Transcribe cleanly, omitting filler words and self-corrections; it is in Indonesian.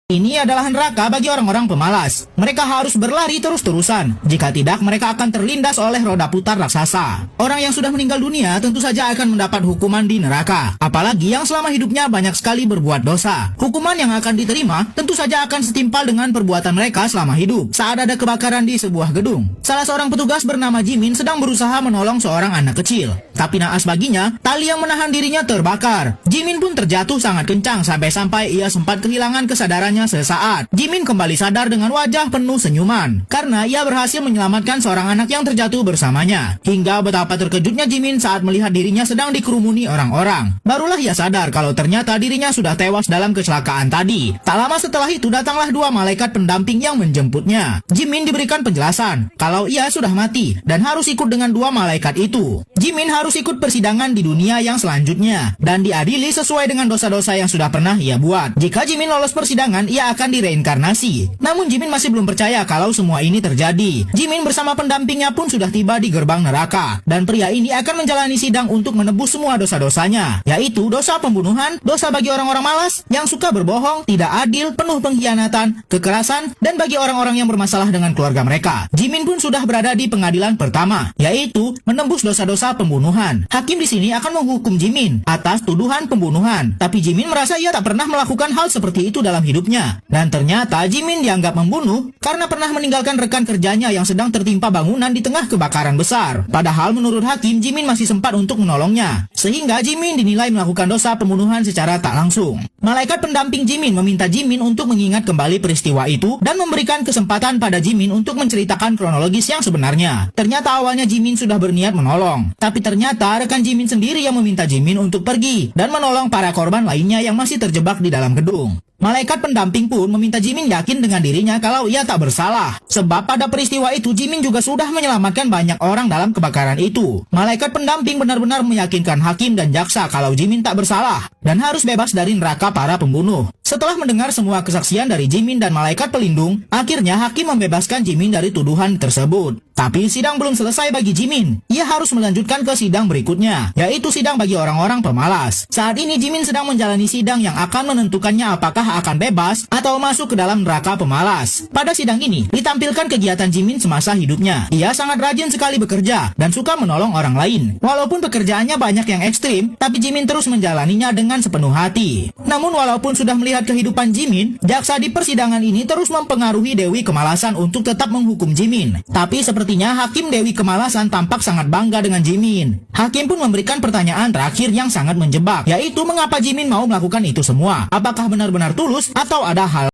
Ini adalah neraka bagi orang-orang pemalas. Mereka harus berlari terus-terusan. Jika tidak, mereka akan terlindas oleh roda putar raksasa. Orang yang sudah meninggal dunia tentu saja akan mendapat hukuman di neraka. Apalagi yang selama hidupnya banyak sekali berbuat dosa. Hukuman yang akan diterima tentu saja akan setimpal dengan perbuatan mereka selama hidup. Saat ada kebakaran di sebuah gedung, salah seorang petugas bernama Jimin sedang berusaha menolong seorang anak kecil. Tapi naas baginya, tali yang menahan dirinya terbakar. Jimin pun terjatuh sangat kencang sampai ia sempat kehilangan kesadarannya sesaat. Jimin kembali sadar dengan wajah penuh senyuman karena ia berhasil menyelamatkan seorang anak yang terjatuh bersamanya. Hingga betapa terkejutnya Jimin saat melihat dirinya sedang dikerumuni orang-orang. Barulah ia sadar kalau ternyata dirinya sudah tewas dalam kecelakaan tadi. Tak lama setelah itu datanglah dua malaikat pendamping yang menjemputnya. Jimin diberikan penjelasan kalau ia sudah mati dan harus ikut dengan dua malaikat itu. Jimin harus ikut persidangan di dunia yang selanjutnya dan diadili sesuai dengan dosa-dosa yang sudah pernah ia buat. Jika Jimin lolos persidangan, ia akan direinkarnasi. Namun Jimin masih belum percaya kalau semua ini terjadi. Jimin bersama pendampingnya pun sudah tiba di gerbang neraka. Dan pria ini akan menjalani sidang untuk menebus semua dosa-dosanya, yaitu dosa pembunuhan, dosa bagi orang-orang malas, yang suka berbohong, tidak adil, penuh pengkhianatan, kekerasan, dan bagi orang-orang yang bermasalah dengan keluarga mereka. Jimin pun sudah berada di pengadilan pertama, yaitu menembus dosa-dosa pembunuhan. Hakim di sini akan menghukum Jimin atas tuduhan pembunuhan. Tapi Jimin merasa ia tak pernah melakukan hal seperti itu dalam hidupnya. Dan ternyata Jimin dianggap membunuh karena pernah meninggalkan rekan kerjanya yang sedang tertimpa bangunan di tengah kebakaran besar. Padahal menurut hakim, Jimin masih sempat untuk menolongnya. Sehingga Jimin dinilai melakukan dosa pembunuhan secara tak langsung. Malaikat pendamping Jimin meminta Jimin untuk mengingat kembali peristiwa itu dan memberikan kesempatan pada Jimin untuk menceritakan kronologis yang sebenarnya. Ternyata awalnya Jimin sudah berniat menolong. Tapi ternyata rekan Jimin sendiri yang meminta Jimin untuk pergi dan menolong para korban lainnya yang masih terjebak di dalam gedung. Malaikat pendamping pun meminta Jimin yakin dengan dirinya kalau ia tak bersalah. Sebab pada peristiwa itu Jimin juga sudah menyelamatkan banyak orang dalam kebakaran itu. Malaikat pendamping benar-benar meyakinkan hakim dan jaksa kalau Jimin tak bersalah dan harus bebas dari neraka para pembunuh. Setelah mendengar semua kesaksian dari Jimin dan malaikat pelindung, akhirnya hakim membebaskan Jimin dari tuduhan tersebut. Tapi sidang belum selesai bagi Jimin. Ia harus melanjutkan ke sidang berikutnya, yaitu sidang bagi orang-orang pemalas. Saat ini Jimin sedang menjalani sidang yang akan menentukannya apakah akan bebas atau masuk ke dalam neraka pemalas. Pada sidang ini, ditampilkan kegiatan Jimin semasa hidupnya. Ia sangat rajin sekali bekerja dan suka menolong orang lain. Walaupun pekerjaannya banyak yang ekstrim, tapi Jimin terus menjalaninya dengan sepenuh hati. Namun walaupun sudah melihat kehidupan Jimin, jaksa di persidangan ini terus mempengaruhi Dewi Kemalasan untuk tetap menghukum Jimin. Tapi sepertinya hakim Dewi Kemalasan tampak sangat bangga dengan Jimin. Hakim pun memberikan pertanyaan terakhir yang sangat menjebak, yaitu mengapa Jimin mau melakukan itu semua? Apakah benar-benar tulus atau ada hal